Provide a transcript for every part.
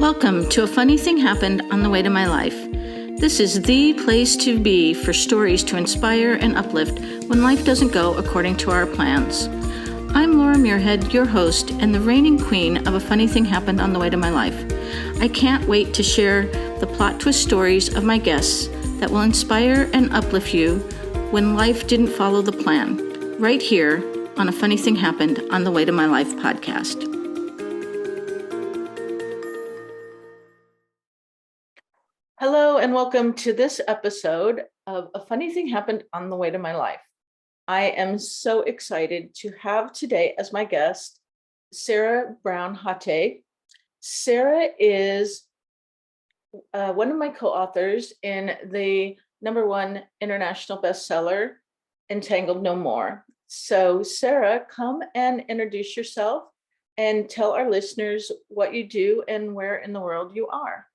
Welcome to A Funny Thing Happened on the Way to My Life. This is the place to be for stories to inspire and uplift when life doesn't go according to our plans. I'm Laura Muirhead, your host and the reigning queen of A Funny Thing Happened on the Way to My Life. I can't wait to share the plot twist stories of my guests that will inspire and uplift you when life didn't follow the plan, right here on A Funny Thing Happened on the Way to My Life podcast. Hello and welcome to this episode of A Funny Thing Happened on the Way to My Life. I am so excited to have today as my guest, Sarah Brown Haté. Sarah is one of my co-authors in the #1 international bestseller, Entangled No More. So Sarah, come and introduce yourself and tell our listeners what you do and where in the world you are.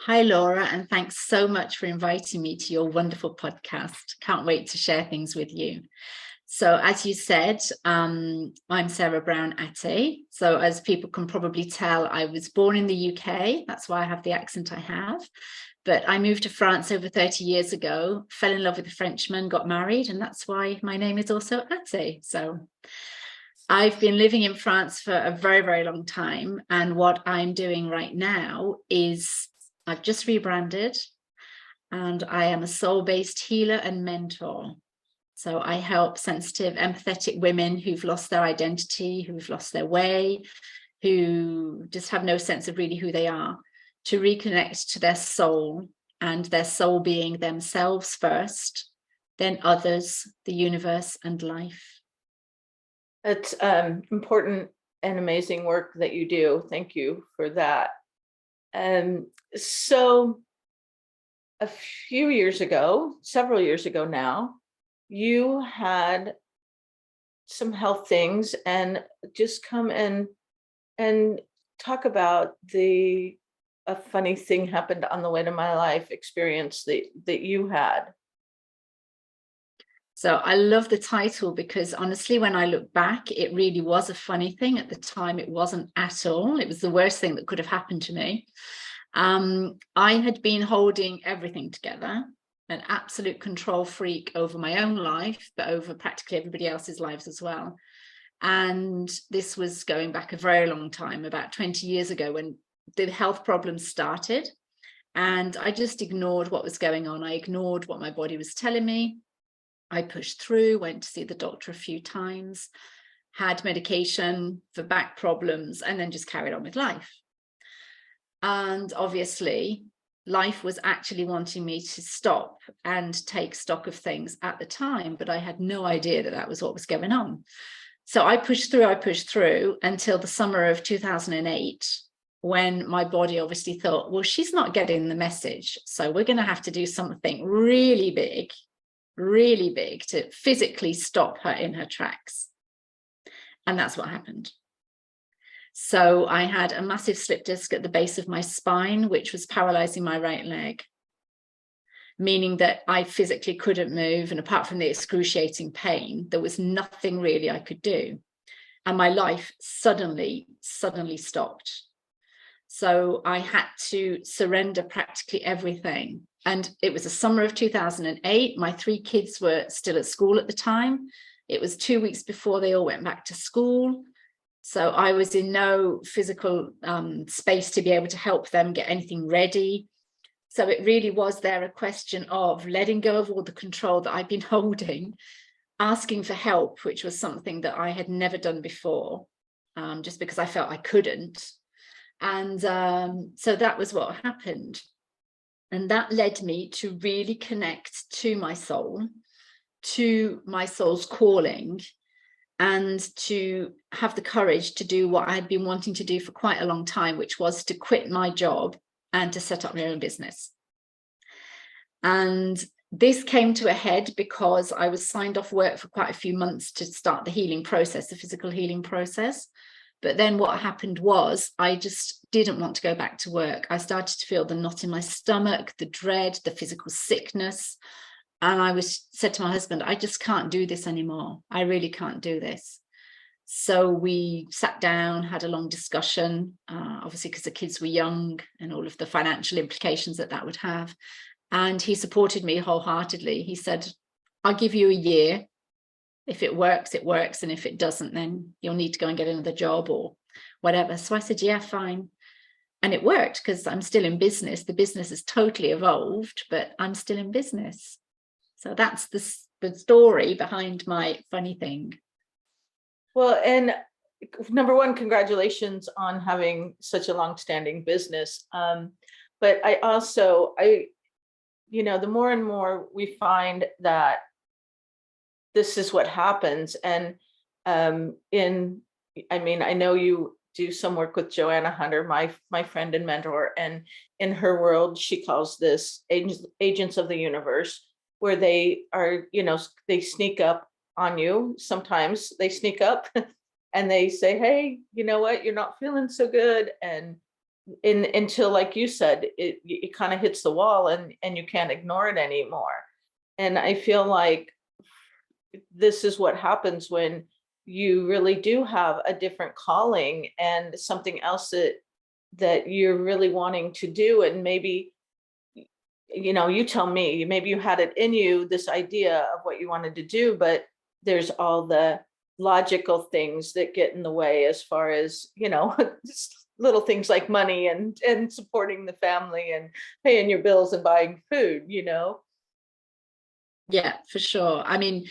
Hi, Laura, and thanks so much for inviting me to your wonderful podcast. Can't wait to share things with you. So as you said, I'm Sarah Brown Haté. So as people can probably tell, I was born in the UK. That's why I have the accent I have. But I moved to France over 30 years ago, fell in love with a Frenchman, got married, and that's why my name is also Haté. So I've been living in France for a very, very long time. And what I'm doing right now is I've just rebranded and I am a soul-based healer and mentor. So I help sensitive, empathetic women who've lost their identity, who've lost their way, who just have no sense of really who they are, to reconnect to their soul, and their soul being themselves first, then others, the universe, and life. It's important and amazing work that you do. Thank you for that. So a few years ago, several years ago now, you had some health things, and just come and talk about A Funny Thing Happened on the Way to My Life experience that you had. So I love the title because honestly, when I look back, it really was a funny thing. At the time, it wasn't at all. It was the worst thing that could have happened to me. I had been holding everything together, an absolute control freak over my own life, but over practically everybody else's lives as well. And this was going back a very long time, about 20 years ago, when the health problems started. And I just ignored what was going on. I ignored what my body was telling me. I pushed through, went to see the doctor a few times, had medication for back problems, and then just carried on with life. And obviously, life was actually wanting me to stop and take stock of things at the time, but I had no idea that that was what was going on. So I pushed through until the summer of 2008, when my body obviously thought, well, she's not getting the message, so we're going to have to do something really big to physically stop her in her tracks. And that's what happened. So I had a massive slip disc at the base of my spine, which was paralyzing my right leg, meaning that I physically couldn't move. And apart from the excruciating pain, there was nothing really I could do. And my life suddenly stopped. So I had to surrender practically everything. And it was the summer of 2008. My 3 kids were still at school at the time. It was 2 weeks before they all went back to school. So I was in no physical space to be able to help them get anything ready. So it really was there a question of letting go of all the control that I'd been holding, asking for help, which was something that I had never done before, just because I felt I couldn't. And so that was what happened. And that led me to really connect to my soul's calling, and to have the courage to do what I had been wanting to do for quite a long time, which was to quit my job and to set up my own business. And this came to a head because I was signed off work for quite a few months to start the healing process, the physical healing process. But then what happened was I just didn't want to go back to work. I started to feel the knot in my stomach, the dread, the physical sickness. And I said to my husband, I just can't do this anymore. I really can't do this. So we sat down, had a long discussion, obviously because the kids were young and all of the financial implications that that would have. And he supported me wholeheartedly. He said, I'll give you a year. If it works, it works. And if it doesn't, then you'll need to go and get another job or whatever. So I said, yeah, fine. And it worked because I'm still in business. The business has totally evolved, but I'm still in business. So that's the story behind my funny thing. Well, and number one, congratulations on having such a long-standing business. But the more and more we find that this is what happens. And I know you do some work with Joanna Hunter, my friend and mentor, and in her world, she calls this agents of the universe, where they are, they sneak up on you. Sometimes they sneak up and they say, hey, you know what, you're not feeling so good. And until, like you said, it kind of hits the wall and you can't ignore it anymore. And I feel like this is what happens when you really do have a different calling and something else that you're really wanting to do. And maybe, you tell me, maybe you had it in you, this idea of what you wanted to do, but there's all the logical things that get in the way, as far as, little things like money and supporting the family and paying your bills and buying food. Yeah, for sure. I mean,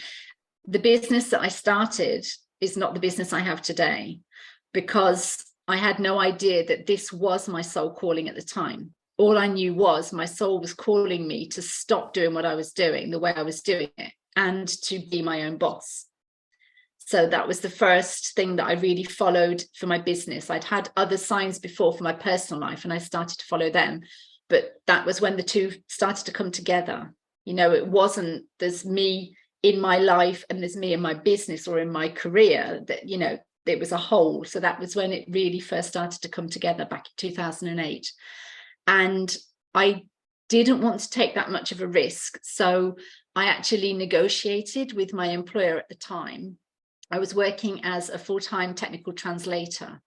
the business that I started is not the business I have today, because I had no idea that this was my soul calling at the time. All I knew was my soul was calling me to stop doing what I was doing, the way I was doing it, and to be my own boss. So that was the first thing that I really followed for my business. I'd had other signs before for my personal life, and I started to follow them. But that was when the two started to come together. It wasn't, there's me in my life and there's me in my business or in my career, that, it was a whole. So that was when it really first started to come together, back in 2008. And I didn't want to take that much of a risk. So I actually negotiated with my employer at the time. I was working as a full-time technical translator,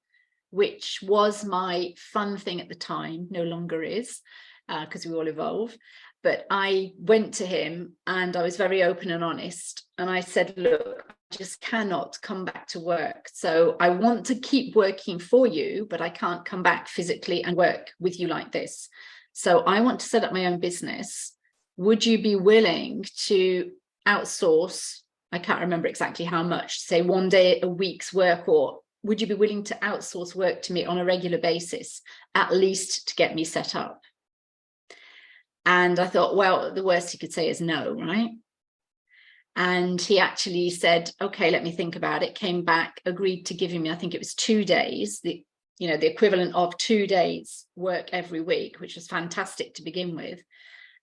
which was my fun thing at the time, no longer is, because we all evolve. But I went to him and I was very open and honest. And I said, look, I just cannot come back to work. So I want to keep working for you, but I can't come back physically and work with you like this. So I want to set up my own business. Would you be willing to outsource? I can't remember exactly how much, say 1 day a week's work, or would you be willing to outsource work to me on a regular basis, at least to get me set up? And I thought, well, the worst he could say is no, right? And he actually said, okay, let me think about it, came back, agreed to giving me, I think it was 2 days, the equivalent of 2 days work every week, which was fantastic to begin with.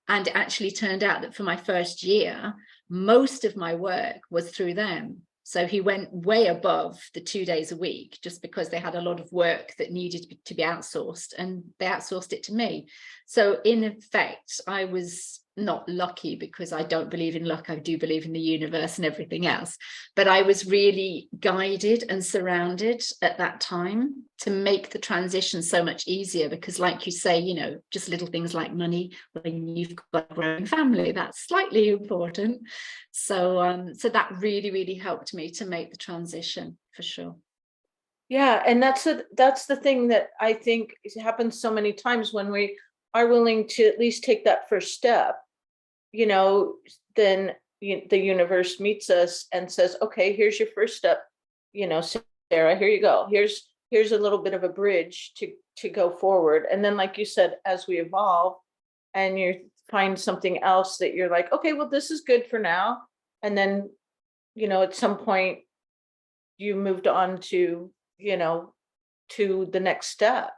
And it actually turned out that for my first year, most of my work was through them. So he went way above the 2 days a week, just because they had a lot of work that needed to be outsourced, and they outsourced it to me. So in effect, I was not lucky, because I don't believe in luck. I do believe in the universe and everything else. But I was really guided and surrounded at that time to make the transition so much easier, because like you say, just little things like money, when you've got a growing family, that's slightly important. So that really, really helped me to make the transition, for sure. Yeah, and that's the thing that I think happens so many times, when we are willing to at least take that first step, then the universe meets us and says, okay, here's your first step, Sarah, here you go. Here's a little bit of a bridge to go forward. And then, like you said, as we evolve and you find something else that you're like, okay, well, this is good for now. And then, at some point you moved on to the next step.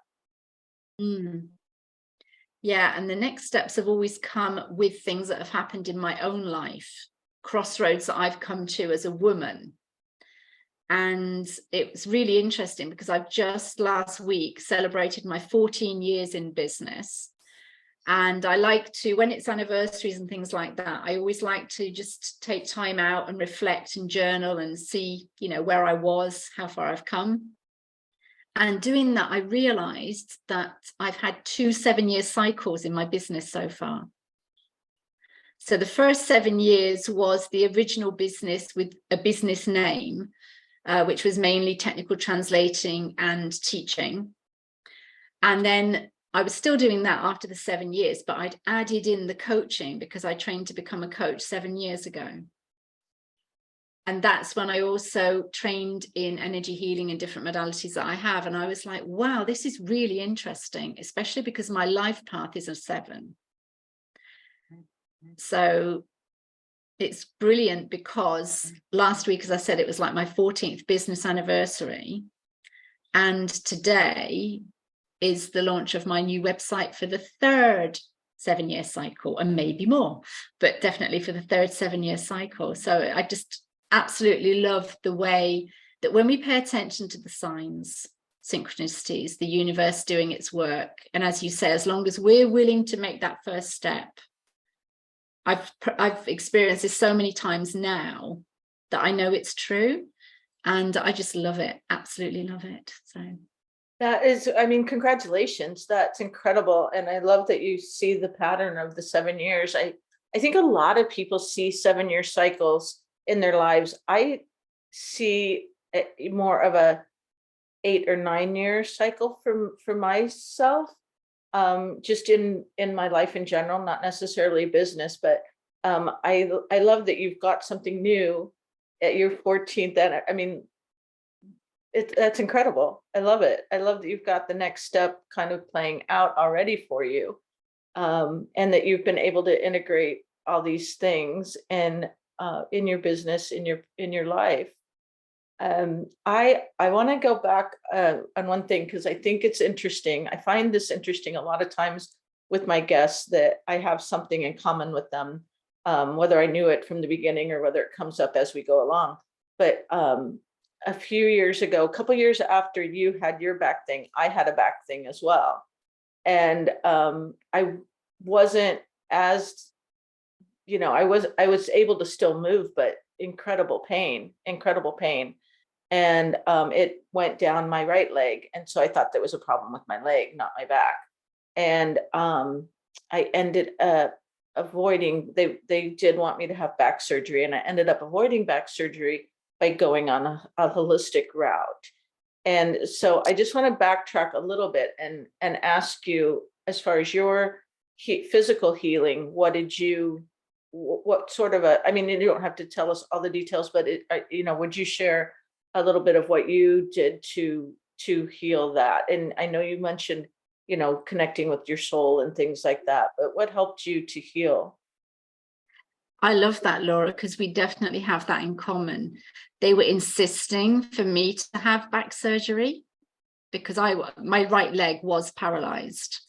Mm. Yeah, and the next steps have always come with things that have happened in my own life, crossroads that I've come to as a woman. And it was really interesting, because I've just last week celebrated my 14 years in business. And I like to, when it's anniversaries and things like that, I always like to just take time out and reflect and journal and see, you know, where I was, how far I've come. And doing that, I realized that I've had 2 7-year cycles in my business so far. So the first 7 years was the original business with a business name, which was mainly technical translating and teaching. And then I was still doing that after the 7 years, but I'd added in the coaching because I trained to become a coach 7 years ago. And that's when I also trained in energy healing and different modalities that I have. And I was like, wow, this is really interesting, especially because my life path is a 7. So it's brilliant because last week, as I said, it was like my 14th business anniversary. And today is the launch of my new website for the 3rd 7-year cycle, and maybe more, but definitely for the 3rd 7-year cycle. So I just absolutely love the way that when we pay attention to the signs, synchronicities, the universe doing its work, and as you say, as long as we're willing to make that first step. I've experienced this so many times now that I know it's true, and I just love it, absolutely love it. So that is, I mean, congratulations. That's incredible. And I love that you see the pattern of the 7 years. I think a lot of people see 7-year cycles in their lives. I see more of a 8 or 9-year cycle for myself. Just in my life in general, not necessarily business, but I love that you've got something new at your 14th. And I mean, that's incredible. I love it. I love that you've got the next step kind of playing out already for you, and that you've been able to integrate all these things in your business, in your life. I want to go back on one thing because I think it's interesting. I find this interesting a lot of times with my guests that I have something in common with them, whether I knew it from the beginning or whether it comes up as we go along. But a few years ago, a couple years after you had your back thing, I had a back thing as well. And I wasn't as, I was able to still move, but incredible pain. And it went down my right leg. And so I thought there was a problem with my leg, not my back. And I ended up avoiding, they did want me to have back surgery, and I ended up avoiding back surgery by going on a holistic route. And so I just want to backtrack a little bit and ask you, as far as your physical healing, what sort of I mean, you don't have to tell us all the details, but would you share a little bit of what you did to heal that? And I know you mentioned, connecting with your soul and things like that, but what helped you to heal? I love that, Laura, because we definitely have that in common. They were insisting for me to have back surgery because my right leg was paralyzed.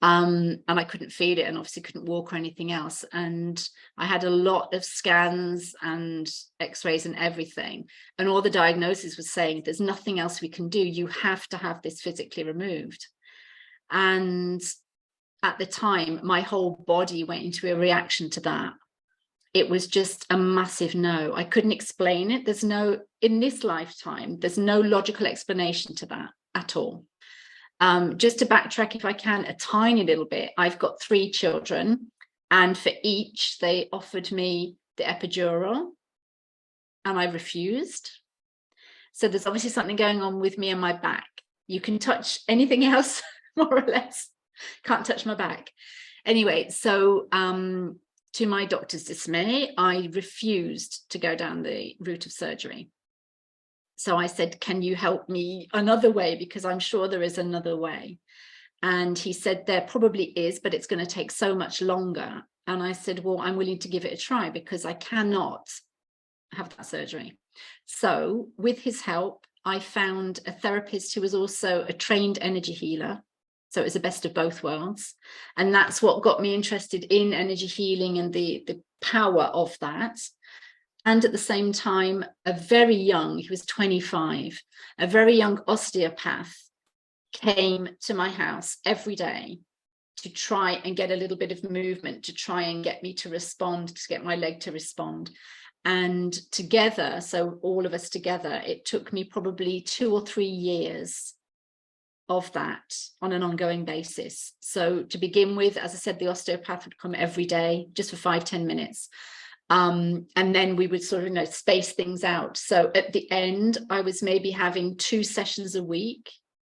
And I couldn't feel it, and obviously couldn't walk or anything else. And I had a lot of scans and x-rays and everything. And all the diagnosis was saying, there's nothing else we can do. You have to have this physically removed. And at the time, my whole body went into a reaction to that. It was just a massive no. I couldn't explain it. In this lifetime, there's no logical explanation to that at all. Just to backtrack, if I can, a tiny little bit, I've got 3 children, and for each, they offered me the epidural, and I refused. So there's obviously something going on with me and my back. You can touch anything else, more or less. Can't touch my back. Anyway, so to my doctor's dismay, I refused to go down the route of surgery. So I said, can you help me another way? Because I'm sure there is another way. And he said, there probably is, but it's going to take so much longer. And I said, well, I'm willing to give it a try because I cannot have that surgery. So with his help, I found a therapist who was also a trained energy healer. So it was the best of both worlds. And that's what got me interested in energy healing and the power of that. And at the same time, he was 25, a very young osteopath came to my house every day to try and get a little bit of movement, to try and get me to respond, to get my leg to respond. And together, so all of us together, it took me probably 2 or 3 years of that on an ongoing basis. So to begin with, as I said, the osteopath would come every day just for 5-10 minutes. And then we would sort of, space things out. So at the end, I was maybe having 2 sessions a week,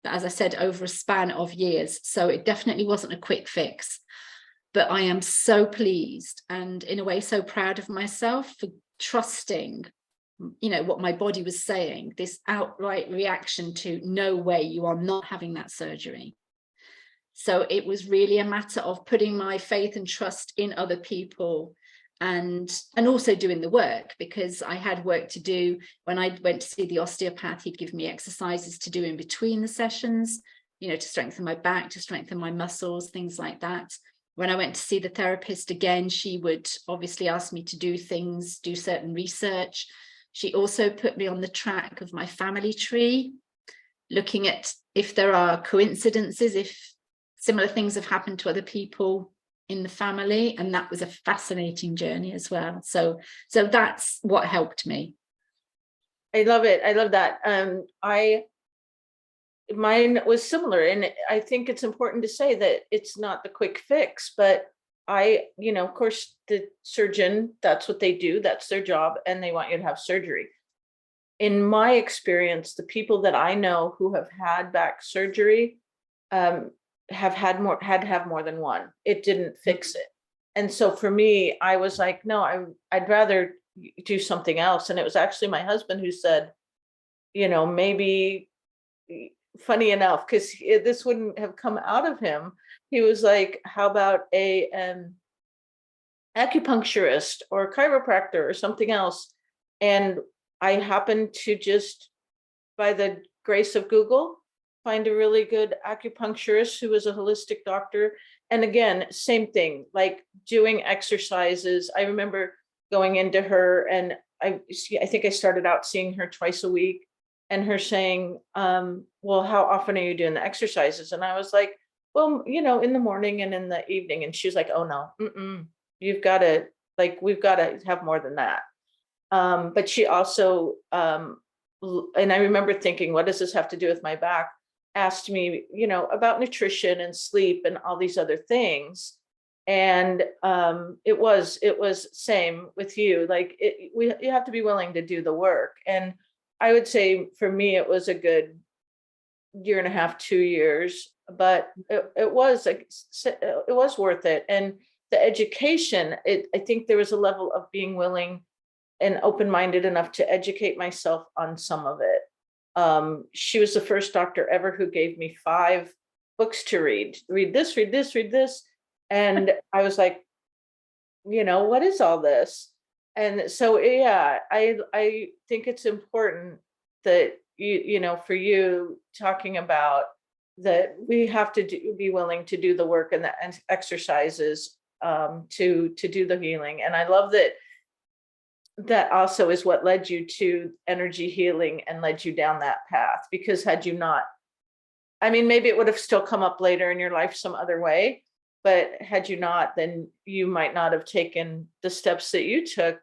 but as I said, over a span of years. So it definitely wasn't a quick fix. But I am so pleased and in a way so proud of myself for trusting what my body was saying, this outright reaction to no way, you are not having that surgery. So it was really a matter of putting my faith and trust in other people and also doing the work, because I had work to do. When I went to see the osteopath, he'd give me exercises to do in between the sessions, to strengthen my back, to strengthen my muscles, things like that. When I went to see the therapist again, she would obviously ask me to do things, do certain research. She also put me on the track of my family tree, looking at if there are coincidences, if similar things have happened to other people in the family. And that was a fascinating journey as well. So that's what helped me. I love it. I love that. Mine was similar. And I think it's important to say that it's not the quick fix, but of course, the surgeon, that's what they do. That's their job. And they want you to have surgery. In my experience, the people that I know who have had back surgery have had to have more than one. It didn't fix it. And so for me, I was like, no, I'd rather do something else. And it was actually my husband who said, maybe, funny enough, because this wouldn't have come out of him. He was like, how about a acupuncturist or chiropractor or something else? And I happened to just, by the grace of Google, find a really good acupuncturist who was a holistic doctor. And again, same thing, like doing exercises. I remember going into her, and I think I started out seeing her twice a week, and her saying, well, how often are you doing the exercises? And I was like, well, in the morning and in the evening. And she was like, oh no, you've got to, we've got to have more than that. But she also, and I remember thinking, what does this have to do with my back? Asked me, about nutrition and sleep and all these other things. And it was same with you. You have to be willing to do the work. And I would say for me, it was a good 1.5 to 2 years, but it was worth it. And the education, I think there was a level of being willing and open-minded enough to educate myself on some of it. She was the first doctor ever who gave me 5 books to read. Read this, read this, read this. And I was like, what is all this? And so, yeah, I think it's important that for you talking about that we have to be willing to do the work and the exercises to do the healing. And I love that also is what led you to energy healing and led you down that path, because had you not, maybe it would have still come up later in your life some other way, but had you not, then you might not have taken the steps that you took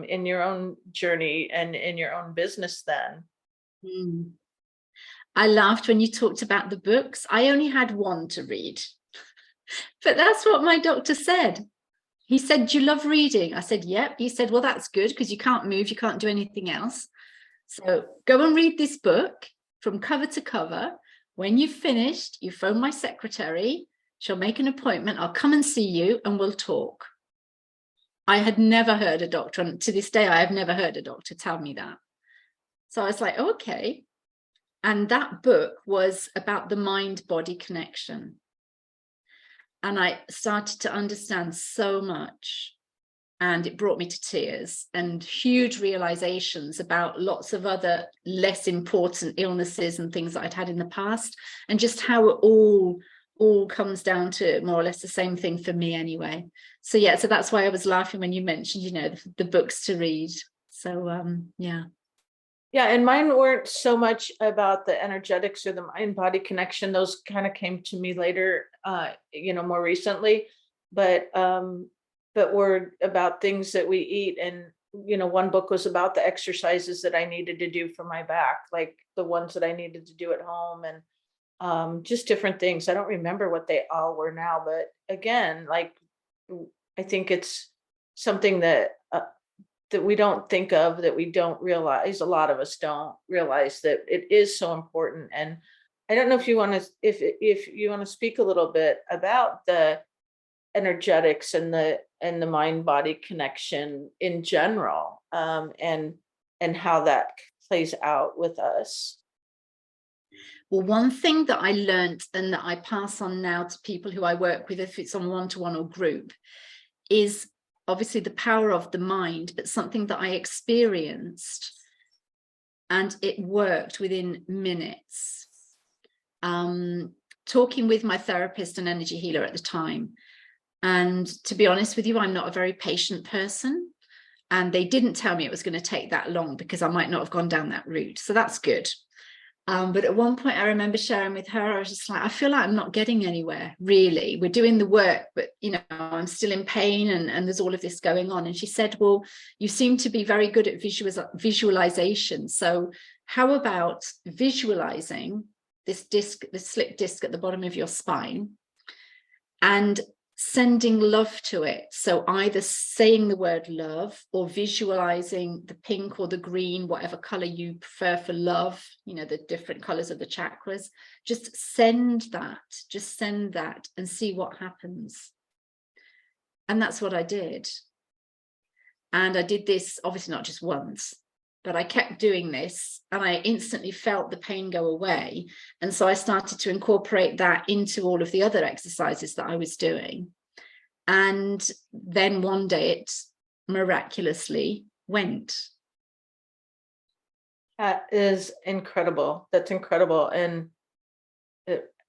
in your own journey and in your own business then. I laughed when you talked about the books. I only had 1 to read, but that's what my doctor said. He said, do you love reading? I said, yep. He said, well, that's good, because you can't move, you can't do anything else. So go and read this book from cover to cover. When you've finished, you phone my secretary, she'll make an appointment, I'll come and see you and we'll talk. I had never heard a doctor, and to this day, I have never heard a doctor tell me that. So I was like, okay. And that book was about the mind-body connection. And I started to understand so much, and it brought me to tears and huge realizations about lots of other less important illnesses and things that I'd had in the past, and just how it all comes down to more or less the same thing for me anyway. So yeah, so that's why I was laughing when you mentioned, the books to read. So yeah. Yeah, and mine weren't so much about the energetics or the mind body connection. Those kind of came to me later, more recently. But were about things that we eat. And one book was about the exercises that I needed to do for my back, like the ones that I needed to do at home, and just different things. I don't remember what they all were now, but again, like I think it's something that we don't think of, that we don't realize. A lot of us don't realize that it is so important. And I don't know if you want to, if you want to speak a little bit about the energetics and the mind body connection in general, and how that plays out with us. Well, one thing that I learned and that I pass on now to people who I work with, if it's on one-to-one or group, is obviously the power of the mind, but something that I experienced and it worked within minutes. Talking with my therapist and energy healer at the time. And to be honest with you, I'm not a very patient person. And they didn't tell me it was going to take that long, because I might not have gone down that route. So that's good. But at one point I remember sharing with her, I was just like, I feel like I'm not getting anywhere, really. We're doing the work, but I'm still in pain, and there's all of this going on. And she said, well, you seem to be very good at visualization. So how about visualizing this disc, this slip disc at the bottom of your spine, and sending love to it? So either saying the word love or visualizing the pink or the green, whatever color you prefer for love, the different colors of the chakras. Just send that and see what happens. And that's what I did. And I did this obviously not just once, but I kept doing this, and I instantly felt the pain go away. And so I started to incorporate that into all of the other exercises that I was doing. And then one day it miraculously went. That is incredible. That's incredible. And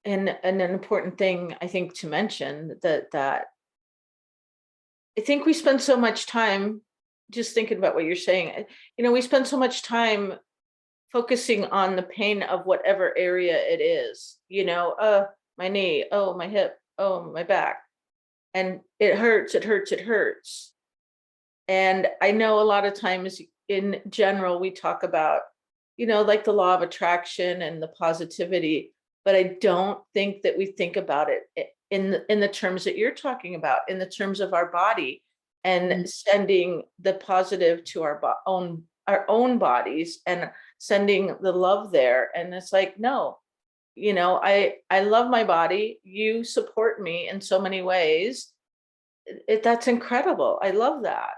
an important thing I think to mention, that I think we spend so much time just thinking about what you're saying. We spend so much time focusing on the pain of whatever area it is, my knee, oh, my hip, oh, my back. And it hurts, it hurts, it hurts. And I know a lot of times in general, we talk about, like the law of attraction and the positivity, but I don't think that we think about it in the terms that you're talking about, in the terms of our body, and sending the positive to our own bodies, and sending the love there. And it's like, no, I love my body. You support me in so many ways. That's incredible. I love that.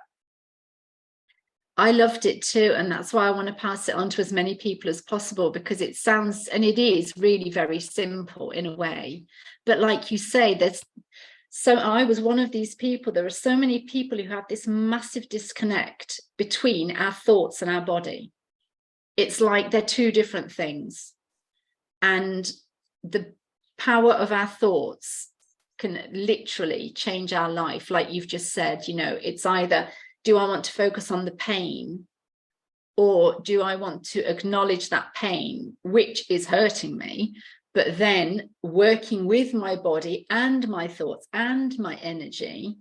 I loved it too. And that's why I want to pass it on to as many people as possible, because it sounds, and it is really very simple in a way. But like you say, so I was one of these people. There are so many people who have this massive disconnect between our thoughts and our body. It's like they're two different things. And the power of our thoughts can literally change our life. Like you've just said, it's either, do I want to focus on the pain, or do I want to acknowledge that pain, which is hurting me, but then working with my body and my thoughts and my energy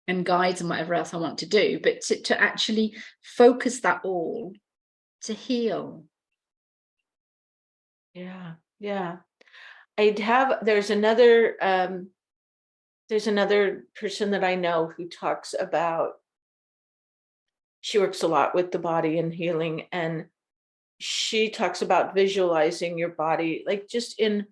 and guides and whatever else I want to do, but to actually focus that all to heal. Yeah. Yeah. There's another person that I know who talks about, she works a lot with the body and healing, and she talks about visualizing your body like just in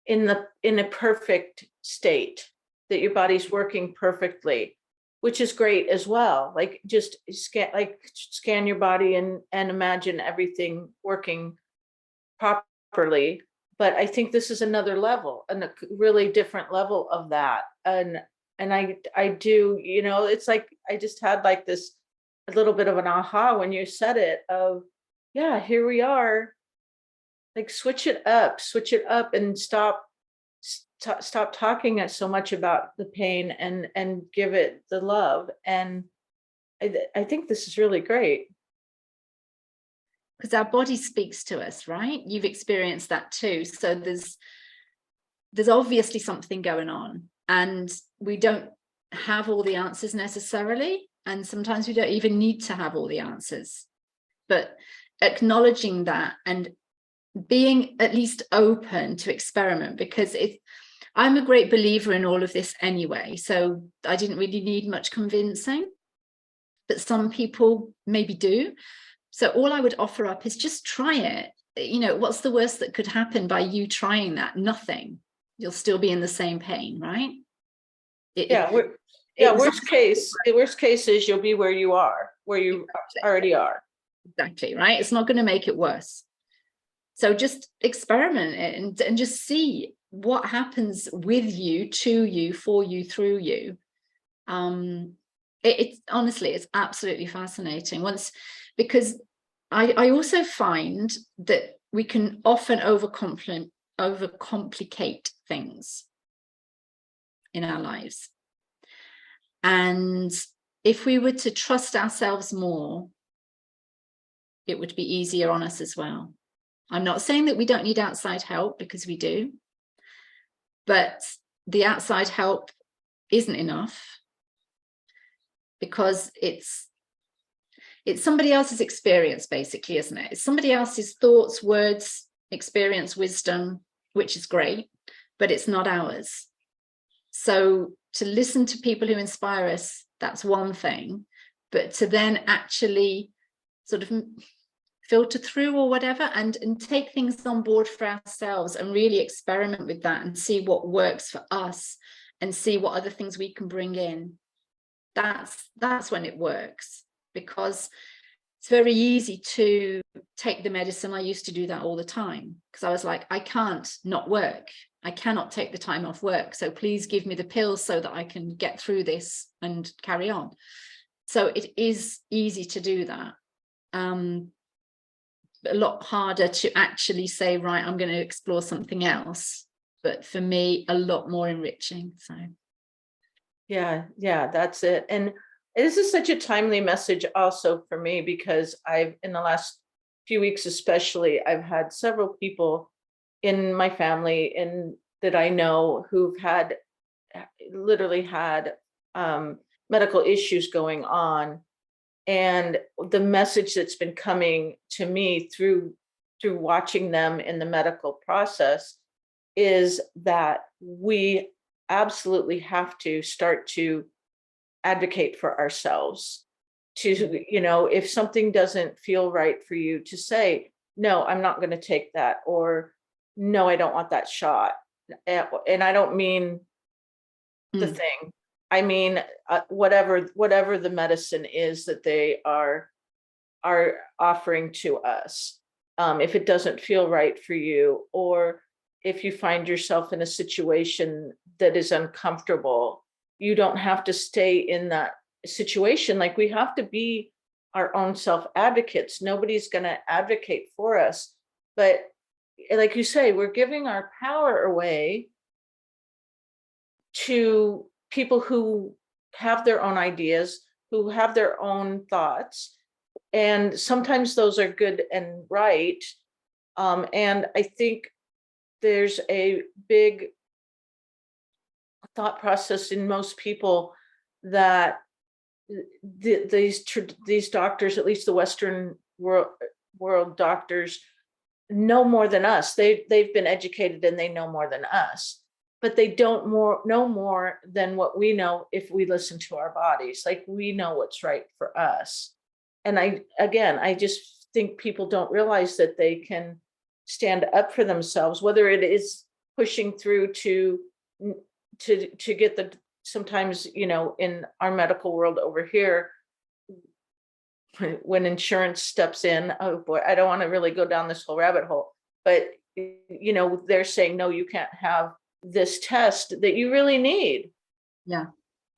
a perfect state, that your body's working perfectly, which is great as well. Like just scan your body and imagine everything working properly. But I think this is another level, and a really different level of that. And I do, it's like I just had like this a little bit of an aha when you said it, of yeah, here we are. Like switch it up, and stop talking so much about the pain, and give it the love. And I think this is really great. because our body speaks to us, right? You've experienced that too. So there's obviously something going on, and we don't have all the answers necessarily, and sometimes we don't even need to have all the answers, but acknowledging that and being at least open to experiment, because I'm a great believer in all of this anyway, so I didn't really need much convincing, but some people maybe do. So all I would offer up is just try it. You know, what's the worst that could happen by you trying that? Nothing. You'll still be in the same pain, right? Worst case is you'll be where you are, where you already are. Exactly, right? It's not going to make it worse. So just experiment it and just see what happens with you, to you, for you, through you. It's honestly, it's absolutely fascinating. Because I also find that we can often overcomplicate things in our lives. And if we were to trust ourselves more, it would be easier on us as well. I'm not saying that we don't need outside help, because we do, but the outside help isn't enough, because it's somebody else's experience, basically, isn't it? It's somebody else's thoughts, words, experience, wisdom, which is great, but it's not ours. So to listen to people who inspire us, that's one thing, but to then actually sort of filter through or whatever and take things on board for ourselves and really experiment with that and see what works for us and see what other things we can bring in. That's when it works, because it's very easy to take the medicine. I used to do that all the time, because I was like, I can't not work. I cannot take the time off work. So please give me the pills so that I can get through this and carry on. So it is easy to do that. A lot harder to actually say, right, I'm going to explore something else. But for me, a lot more enriching. So Yeah, that's it. And this is such a timely message also for me, because in the last few weeks especially, I've had several people in my family and that I know who've literally had medical issues going on. And the message that's been coming to me through watching them in the medical process is that we absolutely have to start to advocate for ourselves. If something doesn't feel right for you, to say, no, I'm not going to take that, or no, I don't want that shot. And I don't mean the thing. I mean, whatever the medicine is that they are offering to us. If it doesn't feel right for you, or if you find yourself in a situation that is uncomfortable, you don't have to stay in that situation. Like, we have to be our own self advocates. Nobody's going to advocate for us. But like you say, we're giving our power away to people who have their own ideas, who have their own thoughts. And sometimes those are good and right. And I think there's a big thought process in most people that these doctors, at least the Western world doctors, know more than us. They've been educated and they know more than us, but they don't know more than what we know if we listen to our bodies. Like, we know what's right for us. And I just think people don't realize that they can stand up for themselves, whether it is pushing through to get sometimes, in our medical world over here, when insurance steps in, oh boy, I don't want to really go down this whole rabbit hole, but they're saying, no, you can't have this test that you really need. Yeah.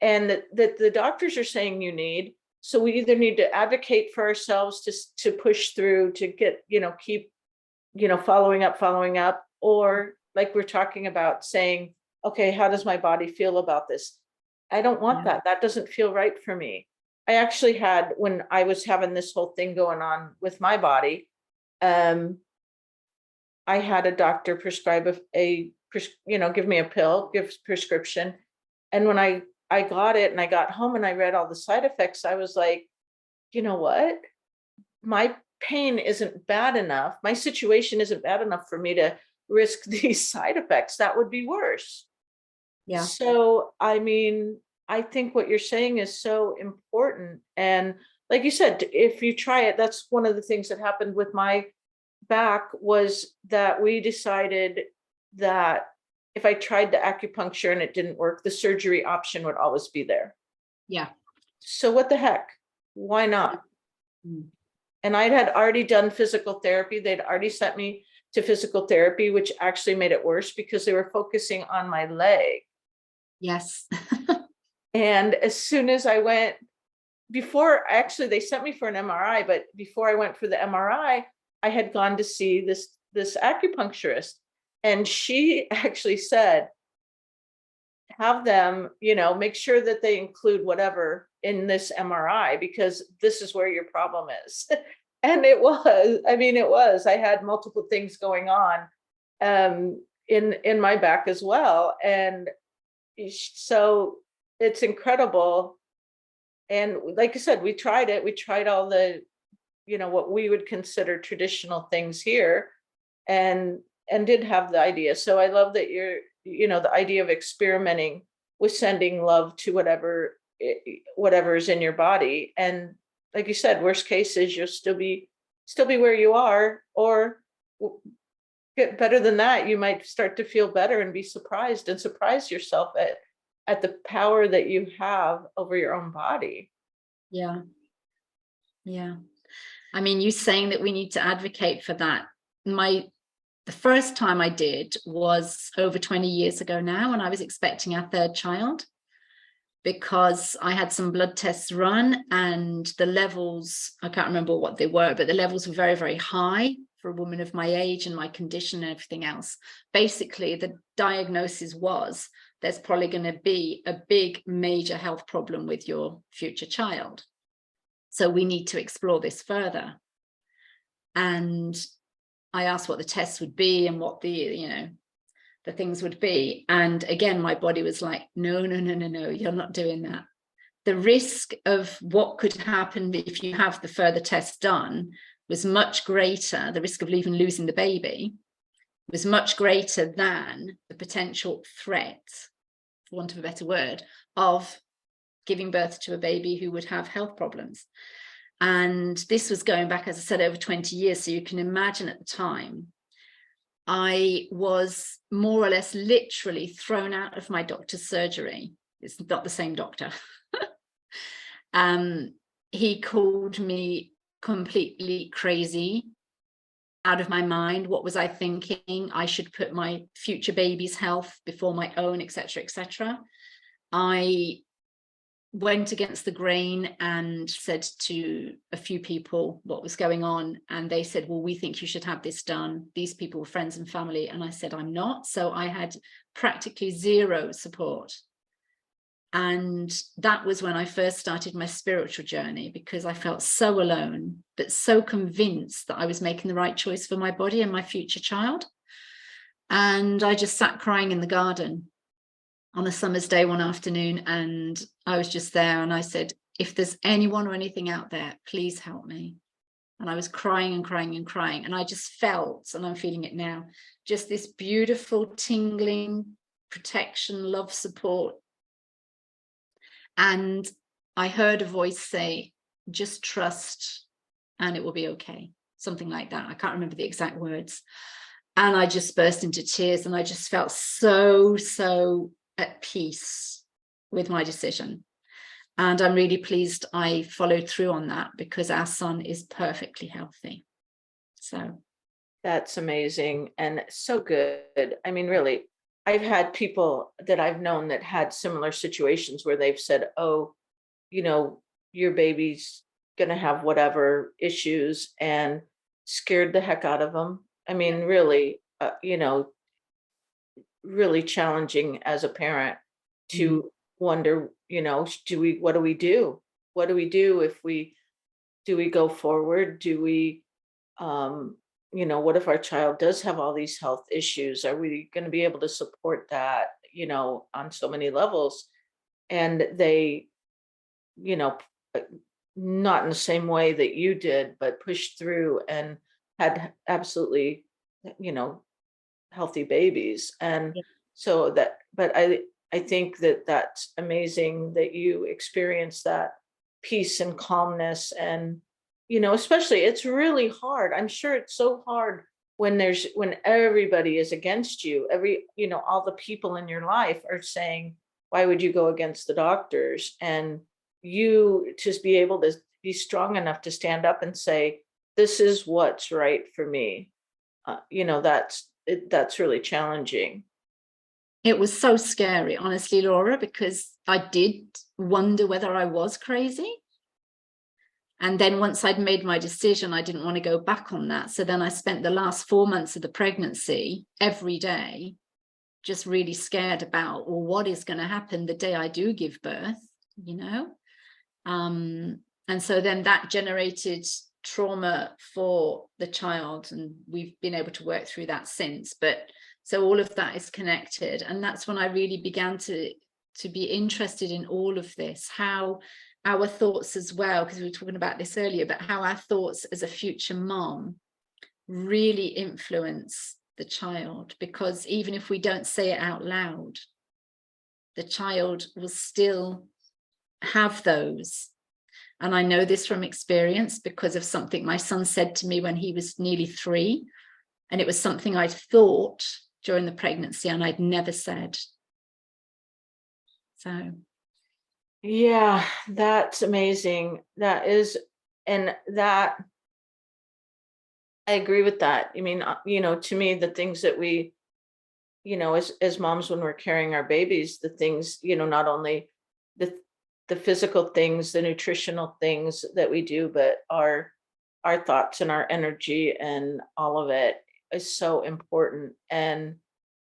And that the doctors are saying you need. So we either need to advocate for ourselves to push through, to get, keep, following up, or like we're talking about, saying, okay, how does my body feel about this? I don't want that. That doesn't feel right for me. I actually had, when I was having this whole thing going on with my body, I had a doctor prescribe give me a pill, give prescription. And when I got it and I got home and I read all the side effects, I was like, you know what? My pain isn't bad enough. My situation isn't bad enough for me to risk these side effects. That would be worse. Yeah. So, I mean, I think what you're saying is so important. And like you said, if you try it, that's one of the things that happened with my back was that we decided that if I tried the acupuncture and it didn't work, the surgery option would always be there. Yeah. So what the heck? Why not? Mm. And I had already done physical therapy. They'd already sent me to physical therapy, which actually made it worse because they were focusing on my leg. Yes. And as soon as I went, before actually they sent me for an MRI, but before I went for the MRI, I had gone to see this acupuncturist. And she actually said, have them, make sure that they include whatever in this MRI because this is where your problem is. And it was. I had multiple things going on in my back as well. And so it's incredible. And like I said, we tried it. We tried all the, what we would consider traditional things here and did have the idea. So I love that the idea of experimenting with sending love to whatever is in your body. And like you said, worst case is you'll still be where you are, or get better than that. You might start to feel better and be surprised and surprise yourself at the power that you have over your own body. Yeah. Yeah. I mean, you saying that we need to advocate for that. The first time I did was over 20 years ago now, when I was expecting our third child, because I had some blood tests run and the levels, I can't remember what they were, but the levels were very, very high for a woman of my age and my condition and everything else. Basically, the diagnosis was there's probably going to be a big major health problem with your future child. So we need to explore this further. And I asked what the tests would be and what the things would be. And again, my body was like, no, you're not doing that. The risk of what could happen if you have the further tests done was much greater. The risk of even losing the baby was much greater than the potential threat, for want of a better word, of giving birth to a baby who would have health problems. And this was going back, as I said, over 20 years. So you can imagine at the time, I was more or less literally thrown out of my doctor's surgery. It's not the same doctor. He called me completely crazy, out of my mind. What was I thinking? I should put my future baby's health before my own, etc., etc. I went against the grain and said to a few people what was going on, and they said, well, we think you should have this done. These people were friends and family, and I said, I'm not. So I had practically zero support. And that was when I first started my spiritual journey, because I felt so alone, but so convinced that I was making the right choice for my body and my future child. And I just sat crying in the garden on a summer's day one afternoon, and I was just there, and I said, if there's anyone or anything out there, please help me. And I was crying and crying and crying, and I just felt, and I'm feeling it now, just this beautiful tingling protection, love, support. And I heard a voice say, just trust and it will be okay, something like that. I can't remember the exact words. And I just burst into tears, and I just felt so at peace with my decision. And I'm really pleased I followed through on that, because our son is perfectly healthy. So that's amazing and so good. I mean, really, I've had people that I've known that had similar situations where they've said, oh, your baby's going to have whatever issues, and scared the heck out of them. I mean, really, really challenging as a parent to wonder, what do we do? What do we do if do we go forward? Do we what if our child does have all these health issues? Are we going to be able to support that, on so many levels? And they, you know, p- uh, not in the same way that you did, but pushed through and had absolutely, you know, healthy babies. And Yeah. so that, but I think that that's amazing that you experience that peace and calmness. And, especially it's really hard. I'm sure it's so hard when everybody is against you, all the people in your life are saying, why would you go against the doctors? And you just be able to be strong enough to stand up and say, this is what's right for me. That's really challenging. It was so scary, honestly, Laura, because I did wonder whether I was crazy. And then once I'd made my decision, I didn't want to go back on that. So then I spent the last 4 months of the pregnancy every day just really scared about, well, what is going to happen the day I do give birth, you know? And so then that generated trauma for the child, and we've been able to work through that since. But so all of that is connected, and that's when I really began to be interested in all of this, how our thoughts as well, because we were talking about this earlier, but how our thoughts as a future mom really influence the child, because even if we don't say it out loud, the child will still have those. And I know this from experience because of something my son said to me when he was nearly 3. And it was something I'd thought during the pregnancy and I'd never said. So, Yeah, that's amazing. That is, and that I agree with that. I mean, to me, the things that we, as moms, when we're carrying our babies, the things, not only the the physical things, the nutritional things that we do, but our thoughts and our energy and all of it is so important. And,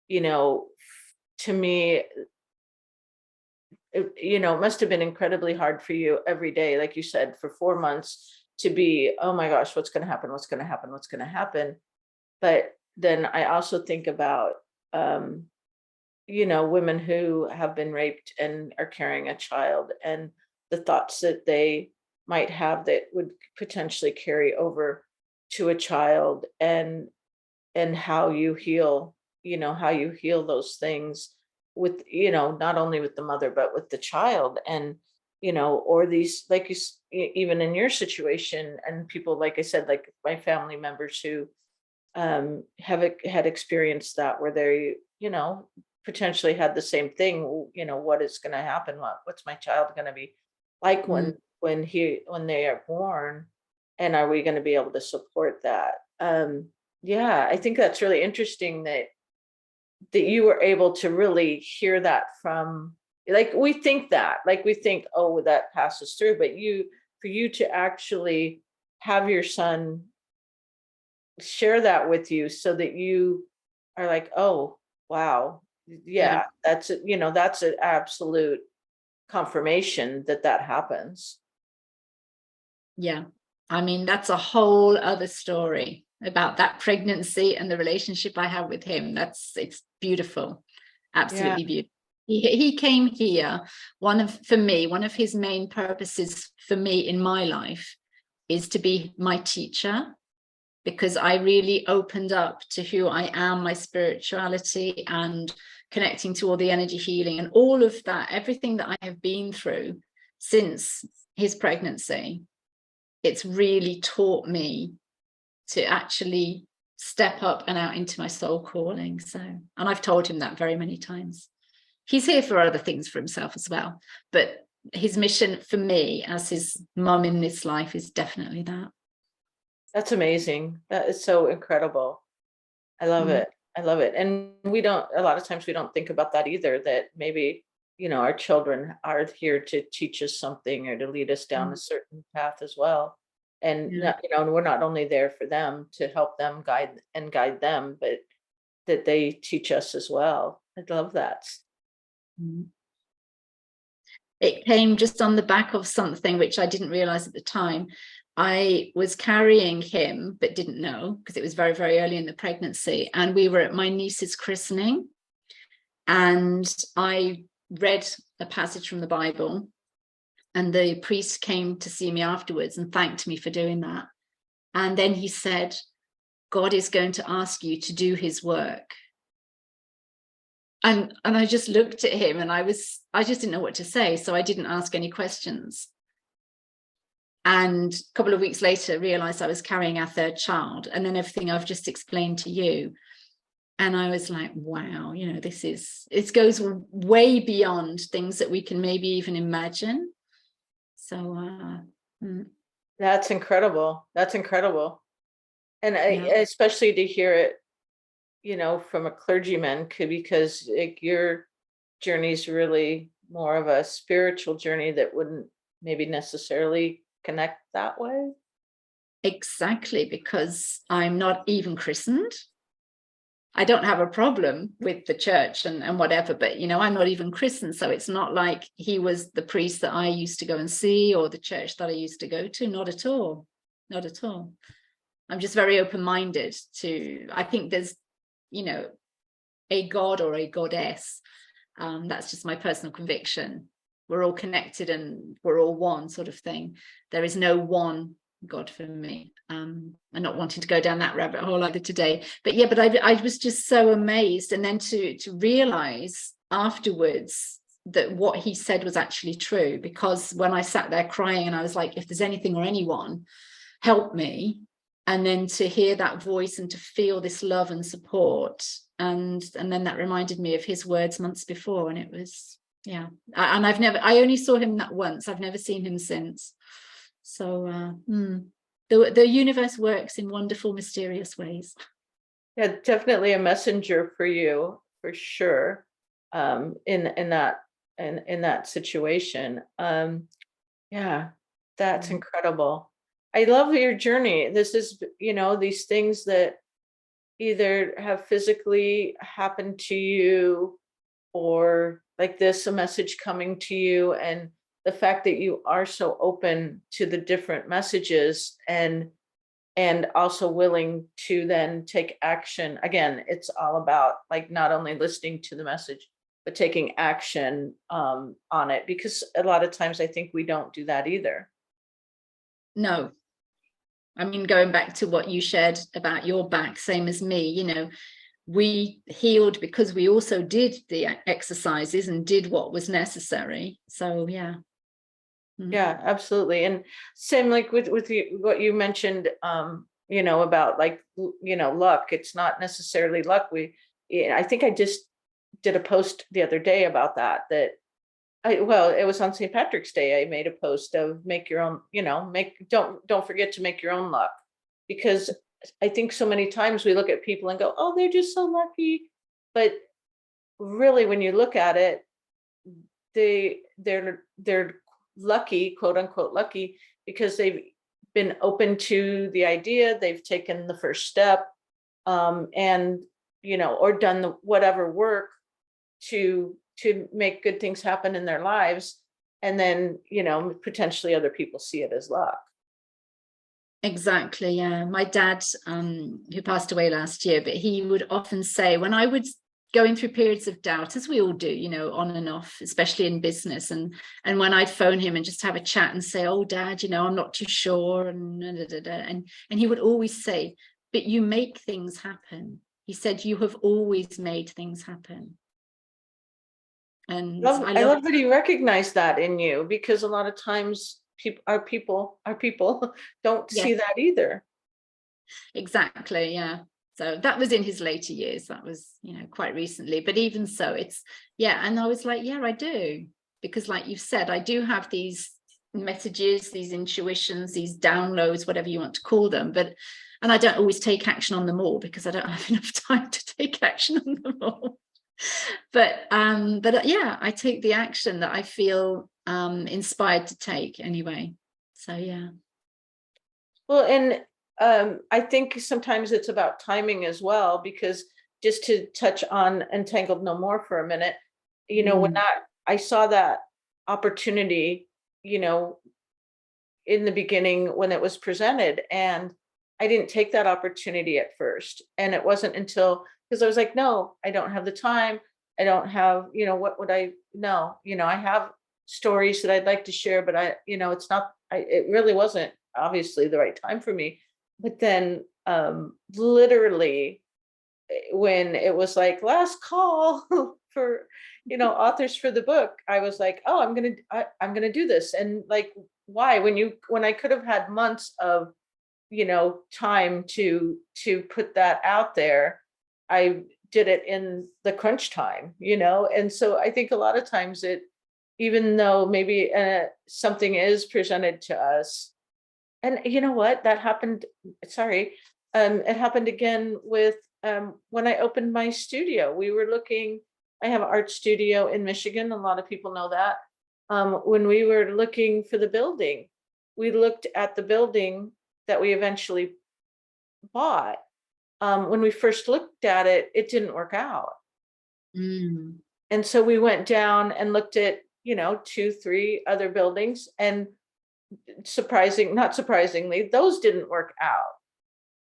you know, to me, it must have been incredibly hard for you every day, like you said, for 4 months to be, oh my gosh, what's going to happen? What's going to happen? What's going to happen? But then I also think about, um, women who have been raped and are carrying a child, and the thoughts that they might have that would potentially carry over to a child, and how you heal those things with, not only with the mother, but with the child. And, or these, like even in your situation, and people, like I said, like my family members who had experienced that, where they, potentially had the same thing. What is going to happen? What's my child going to be like mm, when they are born? And are we going to be able to support that? Yeah, I think that's really interesting that you were able to really hear that from, like we think, oh, that passes through, but for you to actually have your son share that with you, so that you are like, oh, wow, yeah, yeah, that's an absolute confirmation that that happens. yeah. I mean, that's a whole other story about that pregnancy and the relationship I have with him. It's beautiful, Yeah. absolutely beautiful. He came here. One of his main purposes for me in my life is to be my teacher, because I really opened up to who I am, my spirituality, and connecting to all the energy healing and all of that, everything that I have been through since his pregnancy. It's really taught me to actually step up and out into my soul calling. So, and I've told him that very many times. He's here for other things for himself as well, but his mission for me as his mum in this life is definitely that. That's amazing. That is so incredible. I love Mm, it. I love it. And a lot of times we don't think about that either, that maybe, our children are here to teach us something or to lead us down a mm, certain path as well. And yeah. not, and we're not only there for them to help them guide them, but that they teach us as well. I love that. Mm. It came just on the back of something which I didn't realize at the time. I was carrying him, but didn't know because it was very, very early in the pregnancy. And we were at my niece's christening. And I read a passage from the Bible. And the priest came to see me afterwards and thanked me for doing that. And then he said, God is going to ask you to do his work. And I just looked at him and I just didn't know what to say. So I didn't ask any questions. And a couple of weeks later, realized I was carrying our third child. And then everything I've just explained to you. And I was like, wow, you know, it goes way beyond things that we can maybe even imagine. So That's incredible. That's incredible. And especially to hear it, you know, from a clergyman, because your journey is really more of a spiritual journey that wouldn't maybe necessarily connect that way. Exactly, because I'm not even christened. I don't have a problem with the church and whatever, but, you know, I'm not even christened. So it's not like he was the priest that I used to go and see or the church that I used to go to. Not at all. Not at all. I'm just very open-minded I think there's, you know, a God or a goddess. That's just my personal conviction. We're all connected and we're all one sort of thing. There is no one God for me. I'm not wanting to go down that rabbit hole either today, but yeah, but I was just so amazed. And then to realize afterwards that what he said was actually true, because when I sat there crying and I was like, if there's anything or anyone, help me. And then to hear that voice and to feel this love and support. And then that reminded me of his words months before. And it was, yeah. And I only saw him that once. I've never seen him since. So the universe works in wonderful, mysterious ways. Yeah, definitely a messenger for you, for sure. In that situation. Yeah, that's incredible. I love your journey. This is, you know, these things that either have physically happened to you, or like this, a message coming to you, and the fact that you are so open to the different messages and also willing to then take action. Again, it's all about like not only listening to the message, but taking action on it, because a lot of times I think we don't do that either. No. I mean, going back to what you shared about your back, same as me, you know, we healed because we also did the exercises and did what was necessary. So yeah. Yeah, absolutely. And same like with you, what you mentioned, you know, about like, you know, luck. It's not necessarily luck. I think I just did a post the other day about that well, it was on St. Patrick's Day. I made a post of make your own, you know, don't forget to make your own luck. Because I think so many times we look at people and go, oh, they're just so lucky. But really, when you look at it, they're lucky, quote unquote lucky, because they've been open to the idea, they've taken the first step, and you know, or done the whatever work to make good things happen in their lives, and then, you know, potentially other people see it as luck. Exactly. Yeah. My dad, who passed away last year, but he would often say when I would going through periods of doubt, as we all do, you know, on and off, especially in business, and when I'd phone him and just have a chat and say, oh, Dad, you know, I'm not too sure, and he would always say, but you make things happen. He said, you have always made things happen. And I love that he recognized that in you, because a lot of times people don't yes, see that either. exactly. Yeah. So that was in his later years. That was, you know, quite recently. But even so, it's, yeah. And I was like, yeah, I do. Because like you said, I do have these messages, these intuitions, these downloads, whatever you want to call them. And I don't always take action on them all because I don't have enough time to take action on them all. But yeah, I take the action that I feel inspired to take anyway. So yeah. Well, and I think sometimes it's about timing as well, because just to touch on Entangled No More for a minute, you know, when I saw that opportunity, you know, in the beginning when it was presented, and I didn't take that opportunity at first. And it wasn't until, because I was like, no, I don't have the time. I don't have, what would I know? I have stories that I'd like to share, but it's not, it really wasn't obviously the right time for me. But then literally when it was like last call for authors for the book, I was like, oh, I'm gonna do this. And like, why, when I could have had months of time to put that out there, I did it in the crunch time. And so I think a lot of times even though maybe something is presented to us, and you know what, that happened, sorry, it happened again with when I opened my studio. I have an art studio in Michigan. A lot of people know that. When we were looking for the building, we looked at the building that we eventually bought. When we first looked at it, it didn't work out. Mm. And so we went down and looked at, 2, 3 other buildings, and not surprisingly, those didn't work out.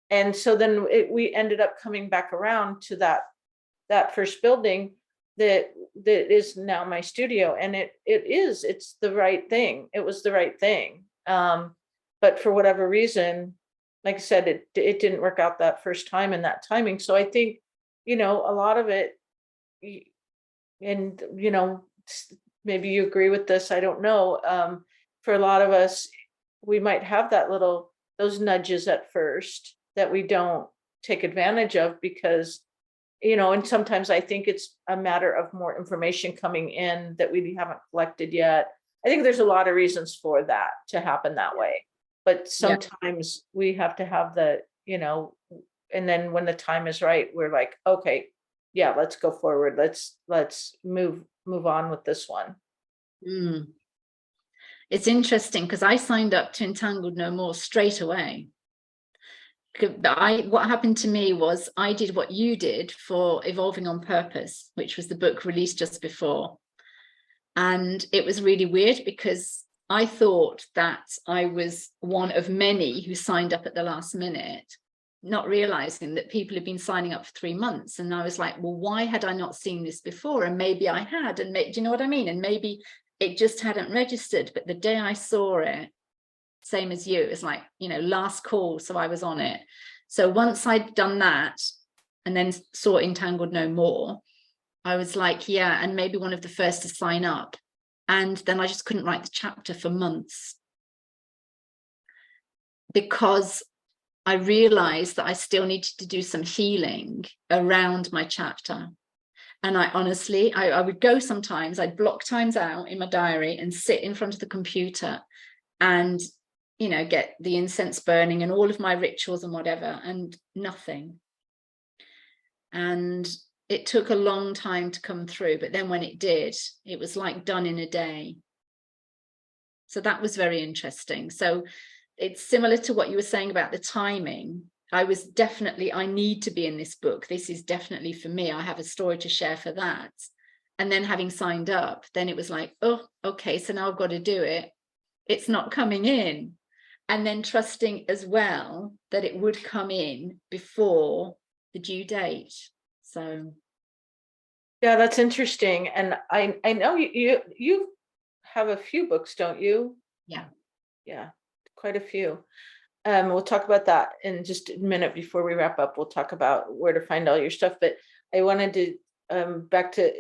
And so then we ended up coming back around to that first building that is now my studio. And it's the right thing. It was the right thing. But for whatever reason, like I said, it didn't work out that first time in that timing. So I think, a lot of it, and maybe you agree with this, I don't know. For a lot of us, we might have those nudges at first that we don't take advantage of because, and sometimes I think it's a matter of more information coming in that we haven't collected yet. I think there's a lot of reasons for that to happen that way. But sometimes we have to have and then when the time is right, we're like, okay, yeah, let's go forward. Let's move on with this one. Mm. It's interesting because I signed up to Entangled No More straight away. What happened to me was I did what you did for Evolving on Purpose, which was the book released just before. And it was really weird because I thought that I was one of many who signed up at the last minute, not realizing that people had been signing up for 3 months. And I was like, well, why had I not seen this before? And maybe I had, and do you know what I mean? And maybe it just hadn't registered. But the day I saw it, same as you, it's like, last call. So I was on it. So once I'd done that and then saw Entangled No More, I was like, yeah, and maybe one of the first to sign up. And then I just couldn't write the chapter for months because I realized that I still needed to do some healing around my chapter. And I honestly, I would go sometimes, I'd block times out in my diary and sit in front of the computer and get the incense burning and all of my rituals and whatever, and nothing. And it took a long time to come through, but then when it did, it was like done in a day. So that was very interesting. So it's similar to what you were saying about the timing. I need to be in this book. This is definitely for me. I have a story to share for that. And then having signed up, then it was like, oh, okay, so now I've got to do it. It's not coming in. And then trusting as well that it would come in before the due date. So yeah, that's interesting. And I know you have a few books, don't you? Yeah, quite a few. We'll talk about that in just a minute. Before we wrap up, we'll talk about where to find all your stuff. But I wanted to back to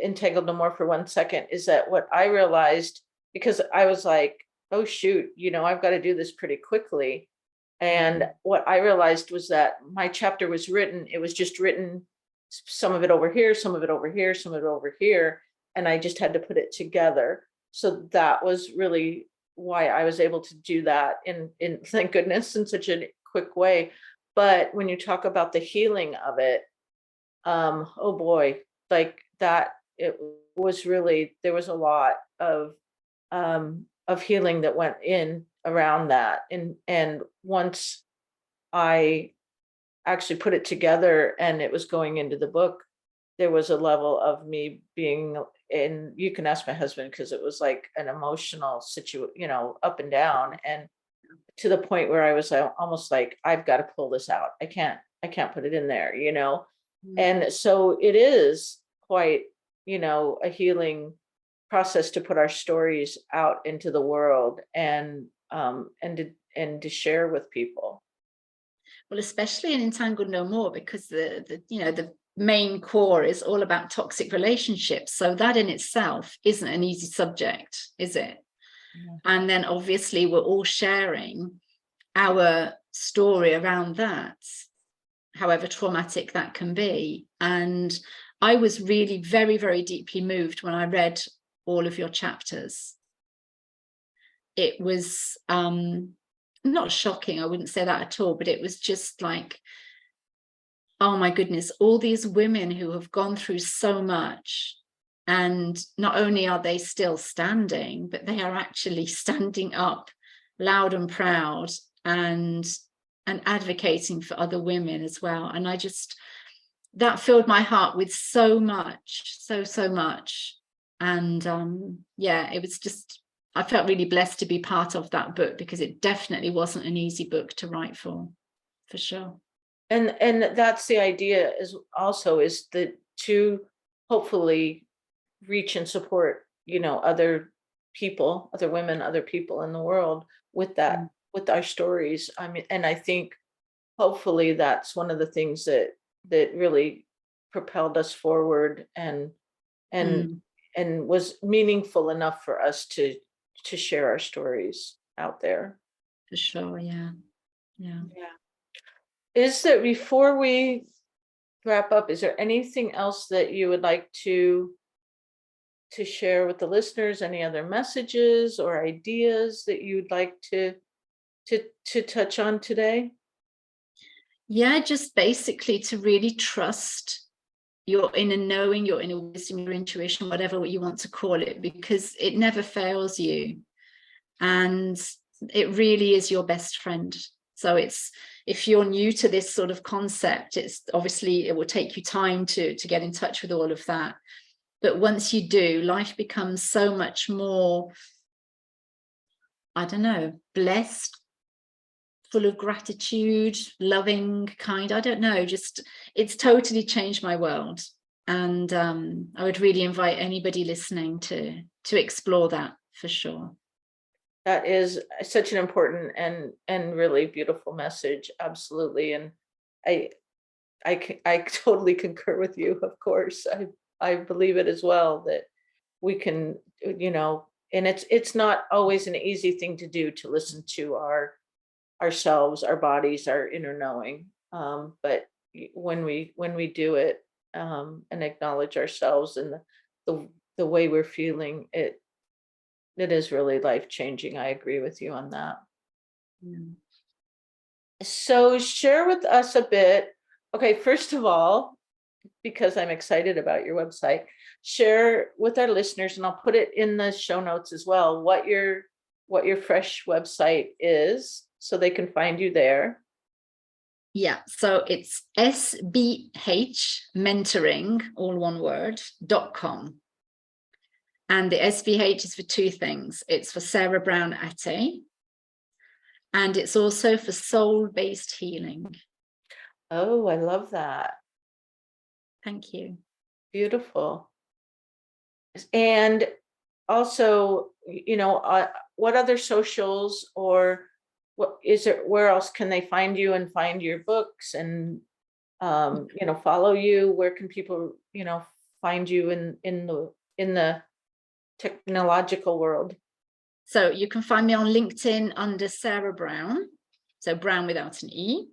Entangled No More for 1 second, is that what I realized, because I was like, oh shoot, I've got to do this pretty quickly. And what I realized was that my chapter was written, it was just written, some of it over here, some of it over here, some of it over here. And I just had to put it together. So that was really why I was able to do that in thank goodness, in such a quick way. But when you talk about the healing of it, oh boy, like that, it was really, there was a lot of healing that went in around that. And once I actually put it together and it was going into the book, there was a level of me being, and you can ask my husband, because it was like an emotional situation, up and down, and to the point where I was almost like, I've got to pull this out. I can't put it in there. Mm. And so it is quite, a healing process to put our stories out into the world, and to share with people. Well, especially in Entangled No More, because the main core is all about toxic relationships. So that in itself isn't an easy subject, is it? Yeah. And then obviously we're all sharing our story around that, however traumatic that can be. And I was really very, very deeply moved when I read all of your chapters. It was not shocking, I wouldn't say that at all, but it was just like, oh my goodness, all these women who have gone through so much, and not only are they still standing, but they are actually standing up loud and proud, and advocating for other women as well. And that filled my heart with so much, so much. And yeah, it was just, I felt really blessed to be part of that book, because it definitely wasn't an easy book to write for sure. And that's the idea, is that to hopefully reach and support, other people, other women, other people in the world with that, Mm. with our stories. I mean, and I think hopefully that's one of the things that really propelled us forward, and Mm, and was meaningful enough for us to share our stories out there. for sure, yeah. Yeah. Is there, before we wrap up, is there anything else that you would like to share with the listeners? Any other messages or ideas that you'd like to touch on today? Yeah, just basically to really trust your inner knowing, your inner wisdom, your intuition, whatever you want to call it, because it never fails you. And it really is your best friend. So if you're new to this sort of concept, it's obviously, it will take you time to get in touch with all of that. But once you do, life becomes so much more, I don't know, blessed, full of gratitude, loving, kind. I don't know, just it's totally changed my world. And I would really invite anybody listening to explore that for sure. That is such an important and really beautiful message. Absolutely. And I I totally concur with you. Of course, I believe it as well, that we can, and it's not always an easy thing to do, to listen to ourselves, our bodies, our inner knowing. But when we do it, and acknowledge ourselves and the the way we're feeling, it is really life changing. I agree with you on that. Mm. So share with us a bit. Okay, first of all, because I'm excited about your website, share with our listeners, and I'll put it in the show notes as well, what your fresh website is, so they can find you there. Yeah, so it's SBH mentoring, all one word, .com. And the SBH is for two things. It's for Sarah Brown Haté, and it's also for soul-based healing. Oh, I love that. Thank you. Beautiful. And also, what other socials, or what is it, where else can they find you and find your books, and follow you? Where can people, find you in the technological world? So you can find me on LinkedIn under Sarah Brown, so Brown without an E.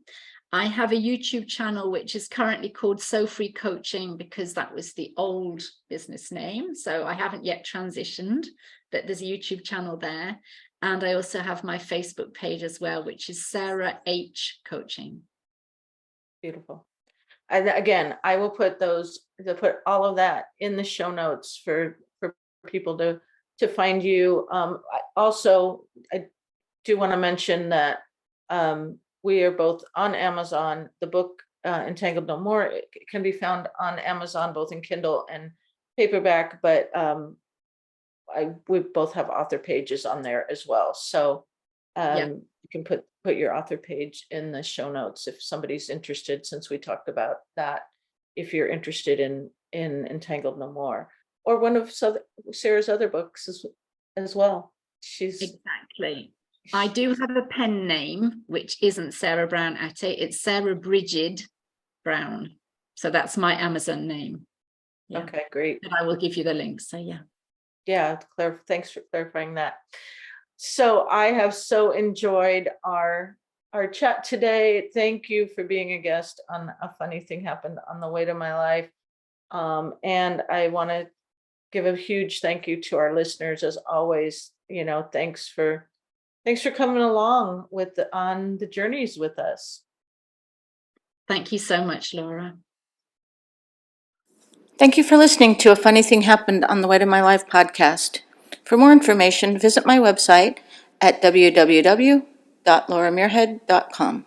I have a YouTube channel which is currently called So Free Coaching, because that was the old business name. So I haven't yet transitioned, but there's a YouTube channel there. And I also have my Facebook page as well, which is Sarah H Coaching. Beautiful. And again, I will put all of that in the show notes for people to find you. I do want to mention that we are both on Amazon. The book Entangled No More. It can be found on Amazon, both in Kindle and paperback, but we both have author pages on there as well. So Yeah. you can put your author page in the show notes if somebody's interested, since we talked about that, if you're interested in Entangled No More, or one of Sarah's other books as well. Exactly. I do have a pen name, which isn't Sarah Brown Haté. It's Sarah Brigid Brown. So that's my Amazon name. Yeah. Okay, great. And I will give you the link. So yeah. Yeah, thanks for clarifying that. So I have so enjoyed our chat today. Thank you for being a guest on A Funny Thing Happened on the Way to My Life. And I want to give a huge thank you to our listeners, as always. Thanks for coming along on the journeys with us. Thank you so much, Laura. Thank you for listening to A Funny Thing Happened on the Way to My Life podcast. For more information, visit my website at www.lauramuirhead.com.